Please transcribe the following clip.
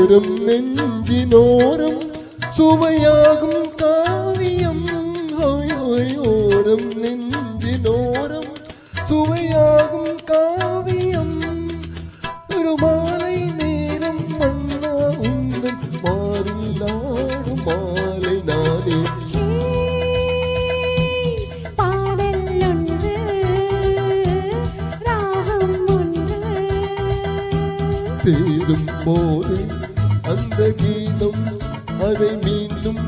ஓரம் நெஞ்சினோரம் சுவையாகும் காவியம். ஓரம் நெஞ்சினோரம் சுவையாகும் காவியம். ஒரு மாலை நேரம் மன்னா உந்தன் மாறில் ஆடும் மாலை நானே. சேரும் போது அந்த கீதம் அதை மீண்டும்